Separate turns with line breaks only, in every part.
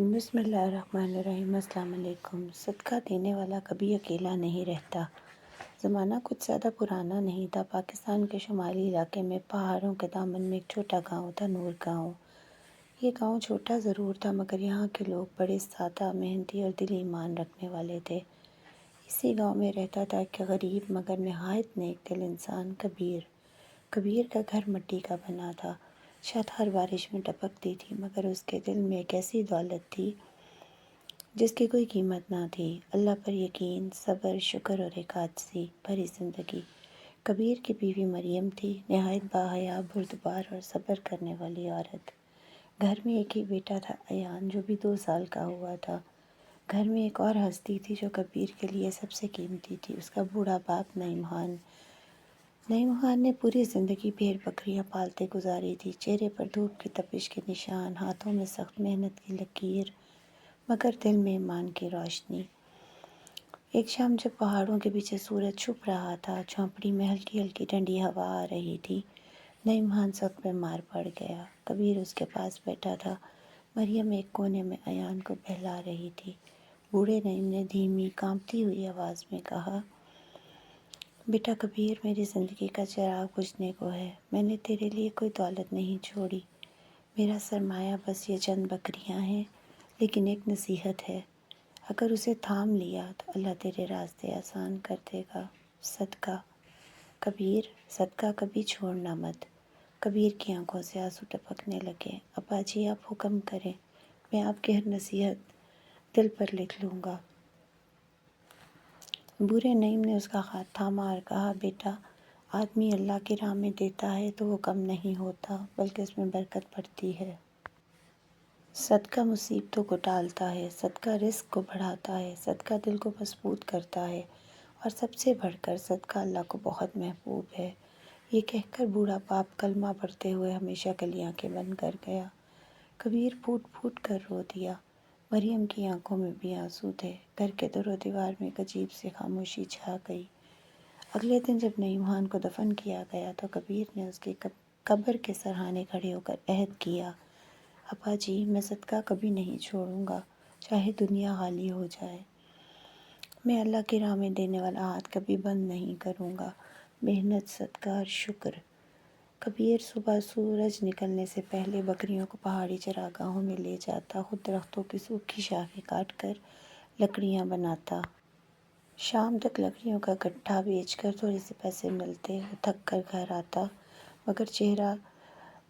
بسم اللہ الرحمن الرحیم۔ السلام علیکم۔ صدقہ دینے والا کبھی اکیلا نہیں رہتا۔ زمانہ کچھ زیادہ پرانا نہیں تھا۔ پاکستان کے شمالی علاقے میں پہاڑوں کے دامن میں ایک چھوٹا گاؤں تھا، نور گاؤں۔ یہ گاؤں چھوٹا ضرور تھا مگر یہاں کے لوگ بڑے سادہ، محنتی اور دلی ایمان رکھنے والے تھے۔ اسی گاؤں میں رہتا تھا ایک غریب مگر نہایت نیک دل انسان، کبیر۔ کبیر کا گھر مٹی کا بنا تھا۔ چھت ہر بارش میں ٹپکتی تھی مگر اس کے دل میں ایک ایسی دولت تھی جس کی کوئی قیمت نہ تھی۔ اللہ پر یقین، صبر، شکر اور ایک عاجزی بھری زندگی۔ کبیر کی بیوی مریم تھی، نہایت باحیا، بردبار اور صبر کرنے والی عورت۔ گھر میں ایک ہی بیٹا تھا، ایان، جو بھی 2 سال کا ہوا تھا۔ گھر میں ایک اور ہستی تھی جو کبیر کے لیے سب سے قیمتی تھی، اس کا بوڑھا باپ نعیم خان۔ نعیم خان نے پوری زندگی بھیڑ بکریاں پالتے گزاری تھی، چہرے پر دھوپ کی تپش کے نشان، ہاتھوں میں سخت محنت کی لکیر مگر دل میں ایمان کی روشنی۔ ایک شام جب پہاڑوں کے پیچھے سورج چھپ رہا تھا، جھونپڑی میں ہلکی ہلکی ٹھنڈی ہوا آ رہی تھی، نعیم خان سخت بیمار پڑ گیا۔ کبیر اس کے پاس بیٹھا تھا، مریم ایک کونے میں ایان کو بہلا رہی تھی۔ بوڑھے نعیم نے دھیمی کانپتی ہوئی آواز میں کہا، بیٹا کبیر، میری زندگی کا چراغ بجھنے کو ہے۔ میں نے تیرے لیے کوئی دولت نہیں چھوڑی، میرا سرمایہ بس یہ چند بکریاں ہیں، لیکن ایک نصیحت ہے، اگر اسے تھام لیا تو اللہ تیرے راستے آسان کر دے گا۔ صدقہ۔ کبیر، صدقہ کبھی چھوڑنا مت۔ کبیر کی آنکھوں سے آنسو ٹپکنے لگے۔ ابا جی، آپ حکم کریں، میں آپ کی ہر نصیحت دل پر لکھ لوں گا۔ بوڑھے نعیم نے اس کا ہاتھ تھاما اور کہا، بیٹا، آدمی اللہ کی راہ میں دیتا ہے تو وہ کم نہیں ہوتا بلکہ اس میں برکت بڑھتی ہے۔ صدقہ مصیبتوں کو ٹالتا ہے، صدقہ رزق کو بڑھاتا ہے، صدقہ دل کو مضبوط کرتا ہے، اور سب سے بڑھ کر صدقہ اللہ کو بہت محبوب ہے۔ یہ کہہ کر بوڑھا باپ کلمہ پڑھتے ہوئے ہمیشہ کے لیے آنکھیں بند کر گیا۔ کبیر پھوٹ پھوٹ کر رو دیا۔ مریم کی آنکھوں میں بھی آنسو تھے۔ گھر کے در و دیوار میں ایک عجیب سی خاموشی چھا گئی۔ اگلے دن جب نعیم خان کو دفن کیا گیا تو کبیر نے اس کی قبر کے سرہانے کھڑے ہو کر عہد کیا، ابا جی، میں صدقہ کبھی نہیں چھوڑوں گا، چاہے دنیا خالی ہو جائے۔ میں اللہ کی راہ میں دینے والا ہاتھ کبھی بند نہیں کروں گا۔ محنت، صدقہ اور شکر۔ کبیر صبح سورج نکلنے سے پہلے بکریوں کو پہاڑی چراگاہوں میں لے جاتا، خود درختوں کی سوکھی شاخیں کاٹ کر لکڑیاں بناتا۔ شام تک لکڑیوں کا گٹھا بیچ کر تھوڑے سے پیسے ملتے، وہ تھک کر گھر آتا مگر چہرہ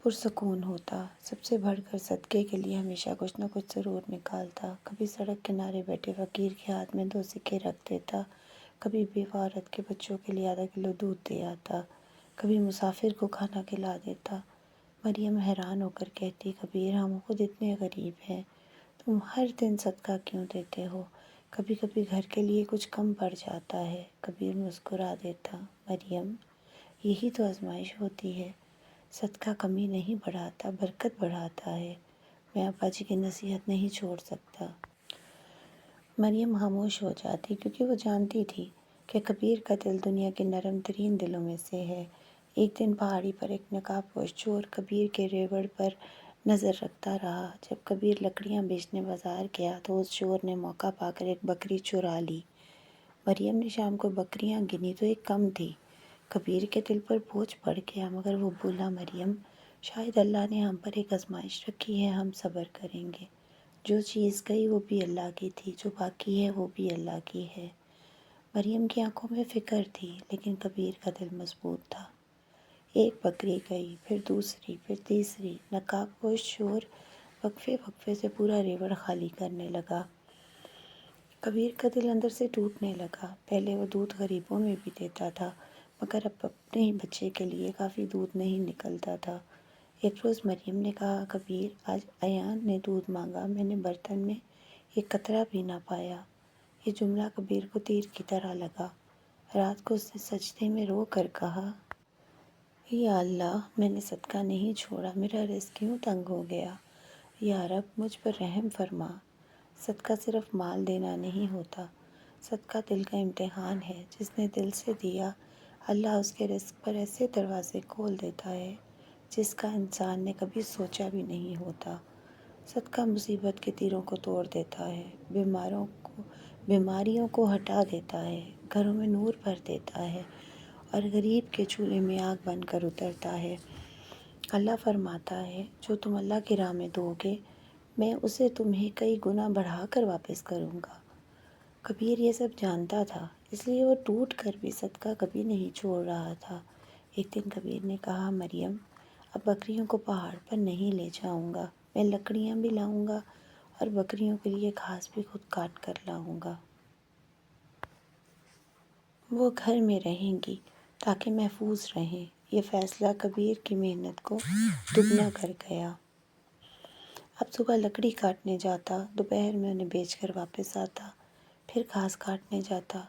پرسکون ہوتا۔ سب سے بڑھ کر صدقے کے لیے ہمیشہ کچھ نہ کچھ ضرور نکالتا۔ کبھی سڑک کنارے بیٹھے فقیر کے ہاتھ میں 2 سکے رکھ دیتا، کبھی بیوہ عورت کے بچوں کے لیے ½ کلو دودھ دے آتا، کبھی مسافر کو کھانا کھلا دیتا۔ مریم حیران ہو کر کہتی، کبیر، ہم خود اتنے غریب ہیں، تم ہر دن صدقہ کیوں دیتے ہو؟ کبھی کبھی گھر کے لیے کچھ کم پڑ جاتا ہے۔ کبیر مسکرا دیتا، مریم، یہی تو آزمائش ہوتی ہے، صدقہ کمی نہیں بڑھاتا، برکت بڑھاتا ہے۔ میں ابا جی کی نصیحت نہیں چھوڑ سکتا۔ مریم خاموش ہو جاتی کیونکہ وہ جانتی تھی کہ کبیر کا دل دنیا کے نرم ترین دلوں میں سے ہے۔ ایک دن پہاڑی پر ایک نقاب پوش چور کبیر کے ریوڑ پر نظر رکھتا رہا۔ جب کبیر لکڑیاں بیچنے بازار گیا تو اس چور نے موقع پا کر ایک بکری چرا لی۔ مریم نے شام کو بکریاں گنی تو ایک کم تھی۔ کبیر کے دل پر بوجھ پڑ گیا مگر وہ بولا، مریم، شاید اللہ نے ہم پر ایک آزمائش رکھی ہے، ہم صبر کریں گے۔ جو چیز گئی وہ بھی اللہ کی تھی، جو باقی ہے وہ بھی اللہ کی ہے۔ مریم کی آنکھوں میں فکر تھی لیکن کبیر کا دل مضبوط تھا۔ ایک بکری گئی، پھر دوسری، پھر تیسری۔ نقاب پوش چور وقفے وقفے سے پورا ریوڑ خالی کرنے لگا۔ کبیر کا دل اندر سے ٹوٹنے لگا۔ پہلے وہ دودھ غریبوں میں بھی دیتا تھا مگر اب اپنے ہی بچے کے لیے کافی دودھ نہیں نکلتا تھا۔ ایک روز مریم نے کہا، کبیر، آج ایان نے دودھ مانگا، میں نے برتن میں ایک قطرہ بھی نہ پایا۔ یہ جملہ کبیر کو تیر کی طرح لگا۔ رات کو اس نے سجدے میں رو کر کہا، یا اللہ، میں نے صدقہ نہیں چھوڑا، میرا رزق کیوں تنگ ہو گیا؟ یا رب، مجھ پر رحم فرما۔ صدقہ صرف مال دینا نہیں ہوتا، صدقہ دل کا امتحان ہے۔ جس نے دل سے دیا، اللہ اس کے رزق پر ایسے دروازے کھول دیتا ہے جس کا انسان نے کبھی سوچا بھی نہیں ہوتا۔ صدقہ مصیبت کے تیروں کو توڑ دیتا ہے، بیماریوں کو ہٹا دیتا ہے، گھروں میں نور بھر دیتا ہے اور غریب کے چولہے میں آگ بن کر اترتا ہے۔ اللہ فرماتا ہے جو تم اللہ کی راہ میں دو گے میں اسے تمہیں کئی گنا بڑھا کر واپس کروں گا۔ کبیر یہ سب جانتا تھا، اس لیے وہ ٹوٹ کر بھی صدقہ کبھی نہیں چھوڑ رہا تھا۔ ایک دن کبیر نے کہا، مریم اب بکریوں کو پہاڑ پر نہیں لے جاؤں گا، میں لکڑیاں بھی لاؤں گا اور بکریوں کے لیے گھاس بھی خود کاٹ کر لاؤں گا۔ وہ گھر میں رہیں گی تاکہ محفوظ رہیں۔ یہ فیصلہ کبیر کی محنت کو دگنا کر گیا۔ اب صبح لکڑی کاٹنے جاتا، دوپہر میں انہیں بیچ کر واپس آتا، پھر گھاس کاٹنے جاتا،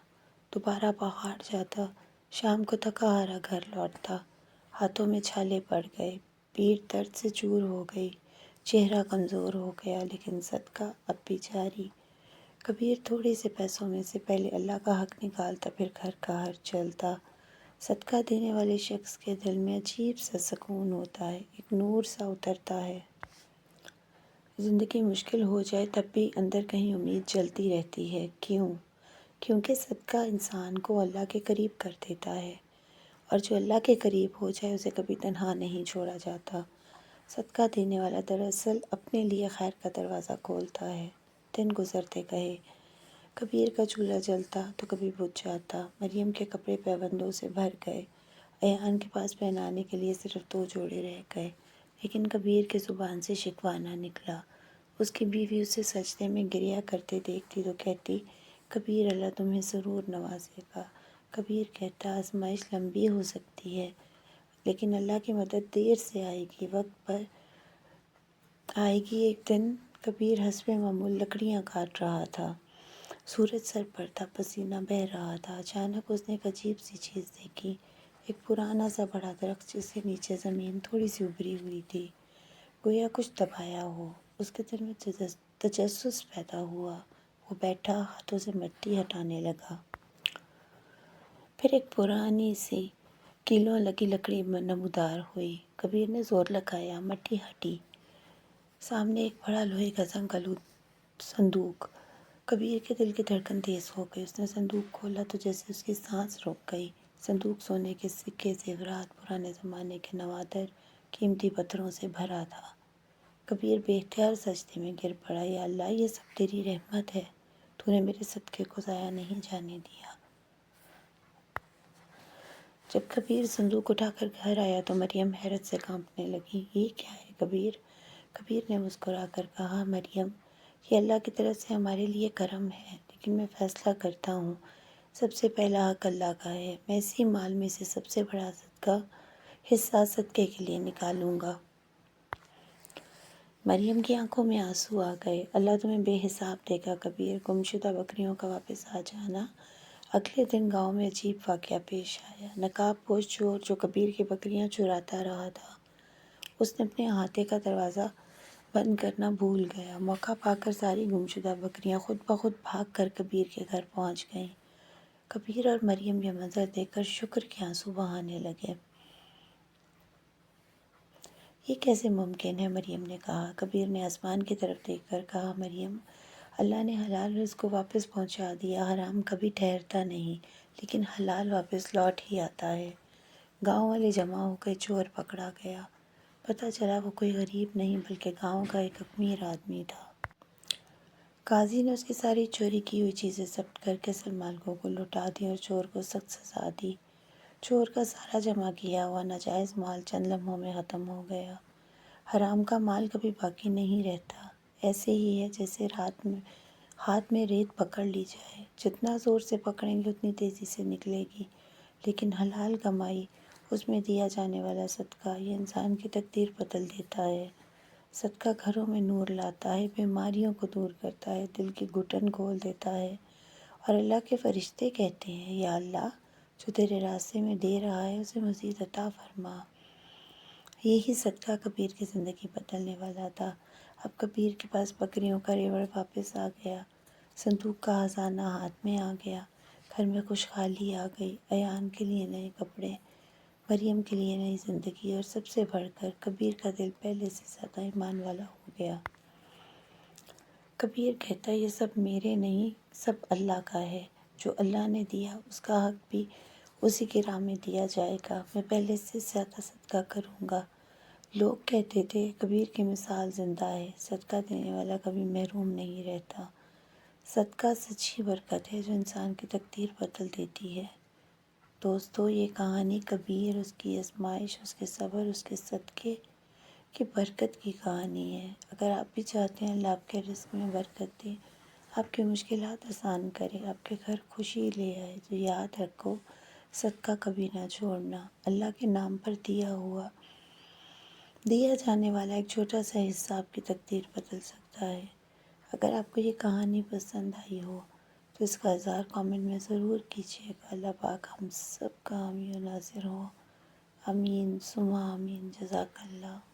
دوبارہ پہاڑ جاتا، شام کو تھکا ہارا گھر لوٹتا۔ ہاتھوں میں چھالے پڑ گئے، پیٹھ درد سے چور ہو گئی، چہرہ کمزور ہو گیا، لیکن صدقہ اب بھی جاری۔ کبیر تھوڑے سے پیسوں میں سے پہلے اللہ کا حق نکالتا، پھر گھر کا حرج چلتا۔ صدقہ دینے والے شخص کے دل میں عجیب سا سکون ہوتا ہے، ایک نور سا اترتا ہے۔ زندگی مشکل ہو جائے تب بھی اندر کہیں امید جلتی رہتی ہے۔ کیونکہ صدقہ انسان کو اللہ کے قریب کر دیتا ہے، اور جو اللہ کے قریب ہو جائے اسے کبھی تنہا نہیں چھوڑا جاتا۔ صدقہ دینے والا دراصل اپنے لیے خیر کا دروازہ کھولتا ہے۔ دن گزرتے گئے، کبیر کا چولہا جلتا تو کبھی بجھ جاتا، مریم کے کپڑے پیوندوں سے بھر گئے، ایان کے پاس پہنانے کے لیے صرف 2 جوڑے رہ گئے، لیکن کبیر کی زبان سے شکوہ نہ نکلا۔ اس کی بیوی اسے سجدے میں گریا کرتے دیکھتی تو کہتی، کبیر اللہ تمہیں ضرور نوازے گا۔ کبیر کہتا، آزمائش لمبی ہو سکتی ہے لیکن اللہ کی مدد دیر سے آئے گی، وقت پر آئے گی۔ ایک دن کبیر حسب معمول لکڑیاں کاٹ رہا تھا، سورج سر پر تھا، پسینہ بہہ رہا تھا۔ اچانک اس نے ایک عجیب سی چیز دیکھی، ایک پرانا سا بڑا درخت جس کے نیچے زمین تھوڑی سی ابری ہوئی تھی، گویا کچھ دبایا ہو۔ اس کے دل میں تجسس پیدا ہوا، وہ بیٹھا، ہاتھوں سے مٹی ہٹانے لگا۔ پھر ایک پرانی سی کیلوں لگی لکڑی نمودار ہوئی، کبیر نے زور لگایا، مٹی ہٹی، سامنے ایک بڑا لوہے کا زنگ آلود صندوق۔ کبیر کے دل کی دھڑکن تیز ہو گئی، اس نے صندوق کھولا تو جیسے اس کی سانس رک گئی۔ صندوق سونے کے سکے، زیورات، پرانے زمانے کے نوادر، قیمتی پتھروں سے بھرا تھا۔ کبیر بے اختیار سجدے میں گر پڑا، یا اللہ یہ سب تیری رحمت ہے، تو نے میرے صدقے کو ضائع نہیں جانے دیا۔ جب کبیر صندوق اٹھا کر گھر آیا تو مریم حیرت سے کانپنے لگی۔ یہ کیا ہے کبیر؟ کبیر نے مسکرا کر کہا، مریم یہ اللہ کی طرف سے ہمارے لیے کرم ہے، لیکن میں فیصلہ کرتا ہوں سب سے پہلا حق اللہ کا ہے۔ میں اسی مال میں سے سب سے بڑا حصہ صدقے کے لیے نکالوں گا۔ مریم کی آنکھوں میں آنسو آ گئے۔ اللہ تمہیں بے حساب دے گا کبیر۔ گمشدہ بکریوں کا واپس آ جانا۔ اگلے دن گاؤں میں عجیب واقعہ پیش آیا۔ نقاب پوش چور جو کبیر کی بکریاں چراتا رہا تھا، اس نے اپنے احاطے کا دروازہ بند کرنا بھول گیا۔ موقع پا کر ساری گمشدہ بکریاں خود بخود بھاگ کر کبیر کے گھر پہنچ گئیں۔ کبیر اور مریم یہ منظر دیکھ کر شکر کے آنسو بہانے لگے۔ یہ کیسے ممکن ہے؟ مریم نے کہا۔ کبیر نے آسمان کی طرف دیکھ کر کہا، مریم اللہ نے حلال رزق کو واپس پہنچا دیا، حرام کبھی ٹھہرتا نہیں، لیکن حلال واپس لوٹ ہی آتا ہے۔ گاؤں والے جمع ہو گئے، چور پکڑا گیا۔ پتہ چلا وہ کوئی غریب نہیں بلکہ گاؤں کا ایک امیر آدمی تھا۔ قاضی نے اس کی ساری چوری کی ہوئی چیزیں ضبط کر کے اصل مالکوں کو لوٹا دی اور چور کو سخت سزا دی۔ چور کا سارا جمع کیا ہوا ناجائز مال چند لمحوں میں ختم ہو گیا۔ حرام کا مال کبھی باقی نہیں رہتا۔ ایسے ہی ہے جیسے ہاتھ میں ریت پکڑ لی جائے، جتنا زور سے پکڑیں گے اتنی تیزی سے نکلے گی، لیکن حلال کمائی، اس میں دیا جانے والا صدقہ، یہ انسان کی تقدیر بدل دیتا ہے۔ صدقہ گھروں میں نور لاتا ہے، بیماریوں کو دور کرتا ہے، دل کی گھٹن کھول دیتا ہے، اور اللہ کے فرشتے کہتے ہیں، یا اللہ جو تیرے راستے میں دے رہا ہے اسے مزید عطا فرما۔ یہی صدقہ کبیر کی زندگی بدلنے والا تھا۔ اب کبیر کے پاس بکریوں کا ریوڑ واپس آ گیا، صندوق کا خزانہ ہاتھ میں آ گیا، گھر میں خوشحالی آ گئی، ایان کے لیے نئے کپڑے، مریم کے لیے نئی زندگی، اور سب سے بڑھ کر کبیر کا دل پہلے سے زیادہ ایمان والا ہو گیا۔ کبیر کہتا ہے یہ سب میرے نہیں، سب اللہ کا ہے، جو اللہ نے دیا اس کا حق بھی اسی کی راہ میں دیا جائے گا، میں پہلے سے زیادہ صدقہ کروں گا۔ لوگ کہتے تھے کبیر کی مثال زندہ ہے، صدقہ دینے والا کبھی محروم نہیں رہتا۔ صدقہ سچی برکت ہے جو انسان کی تقدیر بدل دیتی ہے۔ دوستو، یہ کہانی کبیر، اس کی آزمائش، اس کے صبر، اس کے صدقے کی برکت کی کہانی ہے۔ اگر آپ بھی چاہتے ہیں اللہ آپ کے رزق میں برکت دے، آپ کی مشکلات آسان کرے، آپ کے گھر خوشی لے آئے، تو یاد رکھو صدقہ کبھی نہ چھوڑنا۔ اللہ کے نام پر دیا جانے والا ایک چھوٹا سا حصہ آپ کی تقدیر بدل سکتا ہے۔ اگر آپ کو یہ کہانی پسند آئی ہو تو اس کا اظہار کامنٹ میں ضرور کیجیے گا۔ اللہ پاک ہم سب کا حامی و ناصر ہو۔ آمین ثم آمین۔ جزاک اللہ۔